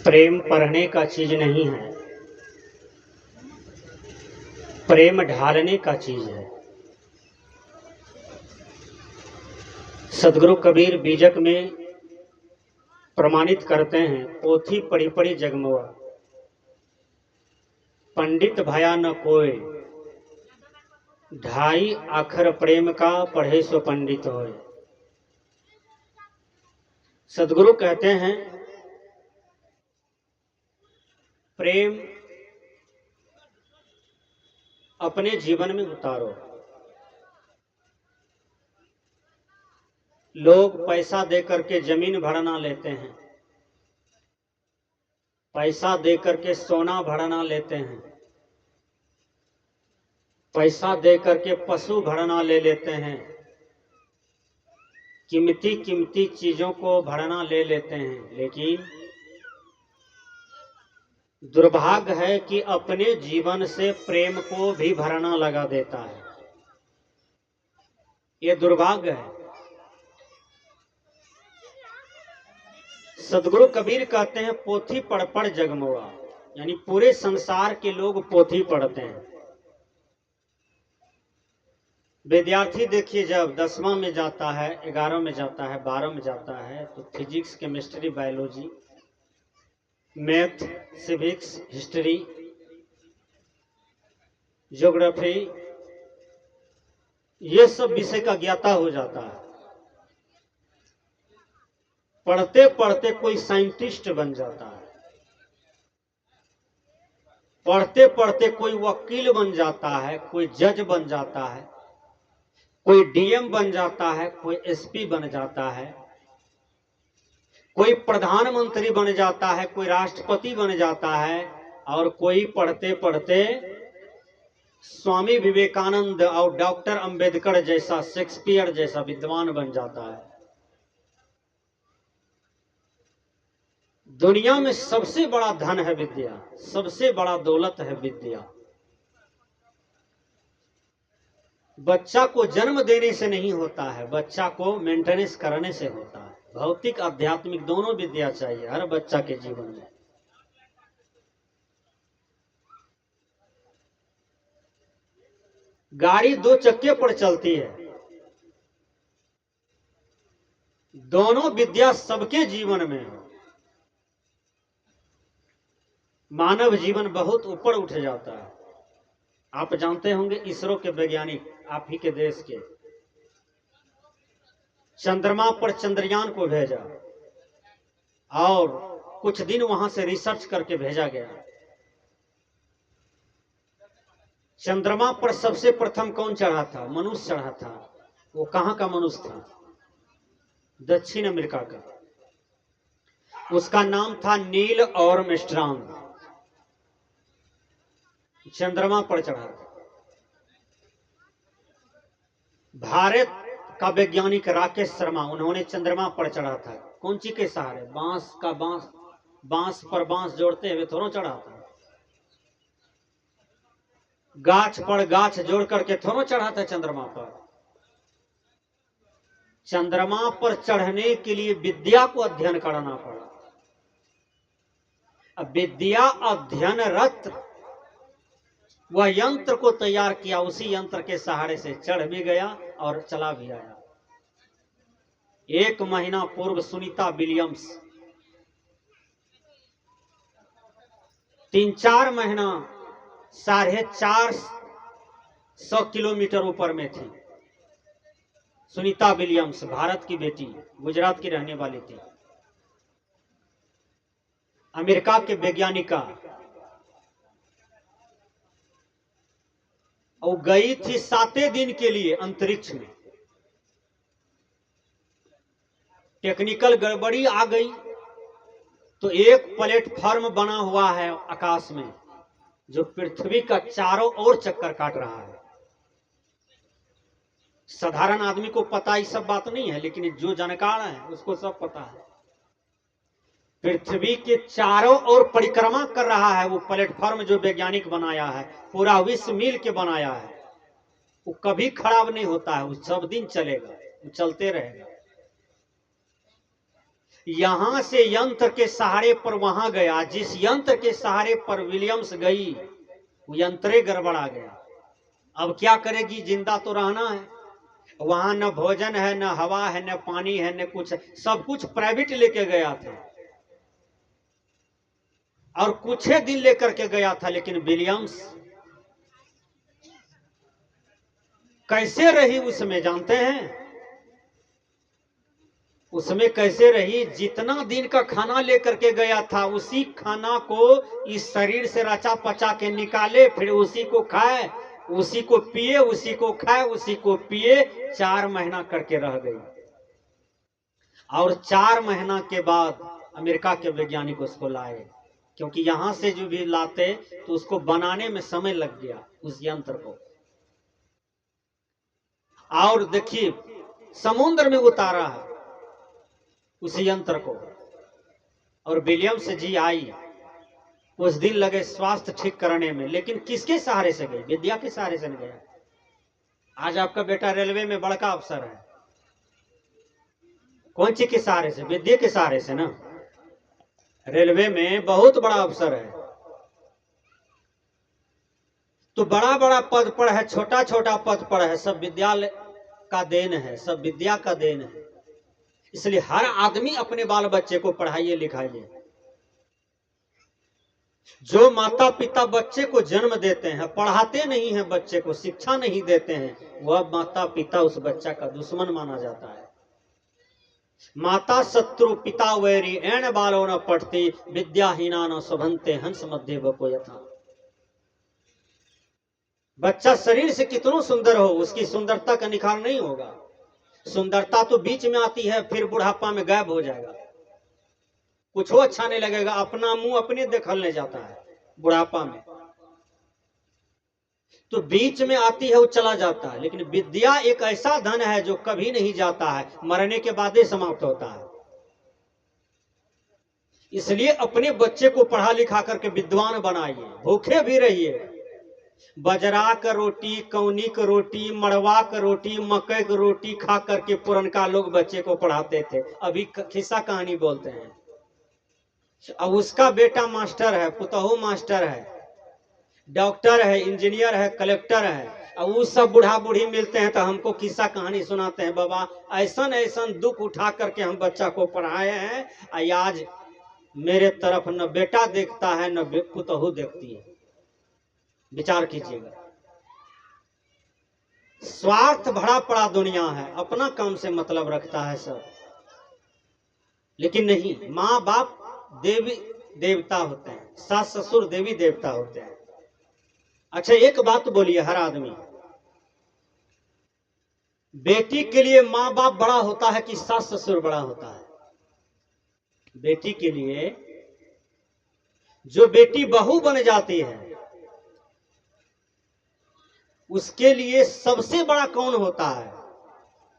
प्रेम पढ़ने का चीज नहीं है, प्रेम ढालने का चीज है। सदगुरु कबीर बीजक में प्रमाणित करते हैं, पोथी पढ़ी पढ़ी जगमोआ, पंडित भया न कोय, ढाई आखर प्रेम का पढ़े सो पंडित होए। सदगुरु कहते हैं प्रेम अपने जीवन में उतारो। लोग पैसा देकर के जमीन भरना लेते हैं, पैसा देकर के सोना भरना लेते हैं, पैसा देकर के पशु भरना ले लेते हैं, कीमती कीमती चीजों को भरना ले लेते हैं। लेकिन दुर्भाग्य है कि अपने जीवन से प्रेम को भी भरना लगा देता है। ये दुर्भाग्य है। सदगुरु कबीर कहते हैं पोथी पढ़ पढ़ जगमोआ, यानी पूरे संसार के लोग पोथी पढ़ते हैं। विद्यार्थी देखिए जब 10वां में जाता है, 11 में जाता है, 12 में जाता है तो physics, chemistry, biology, math, civics, history, geography, ये सब विषय का ज्ञाता हो जाता है। पढ़ते पढ़ते कोई साइंटिस्ट बन जाता है, पढ़ते पढ़ते कोई वकील बन जाता है, कोई जज बन जाता है, कोई डीएम बन जाता है, कोई एसपी बन जाता है, कोई प्रधानमंत्री बन जाता है, कोई राष्ट्रपति बन जाता है, और कोई पढ़ते पढ़ते स्वामी विवेकानंद और डॉक्टर अंबेडकर जैसा, शेक्सपियर जैसा विद्वान बन जाता है। दुनिया में सबसे बड़ा धन है विद्या, सबसे बड़ा दौलत है विद्या। बच्चा को जन्म देने से नहीं होता है, बच्चा को मेंटेनेंस करने से होता है। भौतिक आध्यात्मिक दोनों विद्या चाहिए हर बच्चा के जीवन में। गाड़ी 2 चक्के पर चलती है, दोनों विद्या सबके जीवन में है। मानव जीवन बहुत ऊपर उठ जाता है। आप जानते होंगे इसरो के वैज्ञानिक, आप ही के देश के, चंद्रमा पर चंद्रयान को भेजा और कुछ दिन वहां से रिसर्च करके भेजा गया। चंद्रमा पर सबसे प्रथम कौन चढ़ा था? मनुष्य चढ़ा था। वो कहां का मनुष्य था? दक्षिण अमेरिका का। उसका नाम था नील आर्मस्ट्रांग। चंद्रमा पर चढ़ा था। भारत का वैज्ञानिक राकेश शर्मा, उन्होंने चंद्रमा पर चढ़ा था। कौन सी के सहारे? बांस पर बांस जोड़ते हुए थोड़ा चढ़ा था। गाछ पर गाछ जोड़ करके थोड़ा चढ़ा था चंद्रमा पर। चंद्रमा पर चढ़ने के लिए विद्या को अध्ययन करना पड़ा। अब विद्या अध्ययनरत वह यंत्र को तैयार किया, उसी यंत्र के सहारे से चढ़ भी गया और चला भी आया। 1 महीना पूर्व सुनीता विलियम्स 3-4 महीना 450 किलोमीटर ऊपर में थी। सुनीता विलियम्स भारत की बेटी, गुजरात की रहने वाली थी, अमेरिका के वैज्ञानिका। और गई थी 7 दिन के लिए अंतरिक्ष में। टेक्निकल गड़बड़ी आ गई तो एक प्लेटफॉर्म बना हुआ है आकाश में जो पृथ्वी का चारों ओर चक्कर काट रहा है। साधारण आदमी को पता ही सब बात नहीं है, लेकिन जो जानकार है उसको सब पता है। पृथ्वी के चारों ओर परिक्रमा कर रहा है वो प्लेटफॉर्म जो वैज्ञानिक बनाया है, पूरा विश्व मिल के बनाया है। वो कभी खराब नहीं होता है, वो सब दिन चलेगा, वो चलते रहेगा। यहां से यंत्र के सहारे पर वहां गया, जिस यंत्र के सहारे पर विलियम्स गई वो यंत्रे गड़बड़ा गया। अब क्या करेगी, जिंदा तो रहना है। वहां न भोजन है, न हवा है, न पानी है, न कुछ है। सब कुछ प्राइवेट लेके गया था और कुछ ही दिन लेकर के गया था। लेकिन विलियम्स कैसे रही उसमें जानते हैं? उसमें कैसे रही, जितना दिन का खाना लेकर के गया था उसी खाना को इस शरीर से रचा पचा के निकाले, फिर उसी को खाए, उसी को पिए, उसी को खाए, उसी को पिए। 4 महीना करके रह गई और 4 महीना के बाद अमेरिका के वैज्ञानिक उसको लाए, क्योंकि यहां से जो भी लाते तो उसको बनाने में समय लग गया उस यंत्र को। और देखिए समुद्र में उतारा है उस यंत्र को, और विलियम्स जी आई। कुछ दिन लगे स्वास्थ्य ठीक करने में, लेकिन किसके सहारे से गई? विद्या के सहारे से नहीं गया। आज आपका बेटा रेलवे में बड़का अफसर है, कौन चीज के सहारे से? विद्या के सहारे से ना। रेलवे में बहुत बड़ा अफसर है, तो बड़ा बड़ा पद पर है, छोटा छोटा पद पर है, सब विद्यालय का देन है, सब विद्या का देन है। इसलिए हर आदमी अपने बाल बच्चे को पढ़ाइए लिखाइए। जो माता पिता बच्चे को जन्म देते हैं, पढ़ाते नहीं हैं, बच्चे को शिक्षा नहीं देते हैं, वह माता पिता उस बच्चा का दुश्मन माना जाता है। माता शत्रु पिता वैरी एण बालो न पढ़ती, विद्याहीना न शोभन्ते हंस मध्य बको यथा। बच्चा शरीर से कितना सुंदर हो, उसकी सुंदरता का निखार नहीं होगा। सुंदरता तो बीच में आती है, फिर बुढ़ापा में गायब हो जाएगा, कुछ अच्छा नहीं लगेगा, अपना मुंह अपने देखलने जाता है बुढ़ापा में। तो बीच में आती है वो चला जाता है। लेकिन विद्या एक ऐसा धन है जो कभी नहीं जाता है, मरने के बाद ही समाप्त होता है। इसलिए अपने बच्चे को पढ़ा लिखा करके विद्वान बनाइए, भूखे भी रहिए। बजरा का रोटी, कौनी का रोटी, मड़वा का रोटी, मकई की रोटी खा करके पुरनका लोग बच्चे को पढ़ाते थे। अभी खिस्सा कहानी बोलते हैं। अब उसका बेटा मास्टर है, पुतहू मास्टर है, डॉक्टर है, इंजीनियर है, कलेक्टर है, और वो सब बूढ़ा बूढ़ी मिलते हैं तो हमको किस्सा कहानी सुनाते हैं। बाबा ऐसा ऐसा दुख उठा करके हम बच्चा को पढ़ाए हैं, आज मेरे तरफ न बेटा देखता है न पुतहू देखती है। विचार कीजिएगा, स्वार्थ भरा पड़ा दुनिया है, अपना काम से मतलब रखता है सब। लेकिन नहीं, माँ बाप देवी देवता होते हैं, सास ससुर देवी देवता होते हैं। अच्छा एक बात बोलिए, हर आदमी, बेटी के लिए माँ बाप बड़ा होता है कि सास ससुर बड़ा होता है? बेटी के लिए जो बेटी बहू बन जाती है उसके लिए सबसे बड़ा कौन होता है?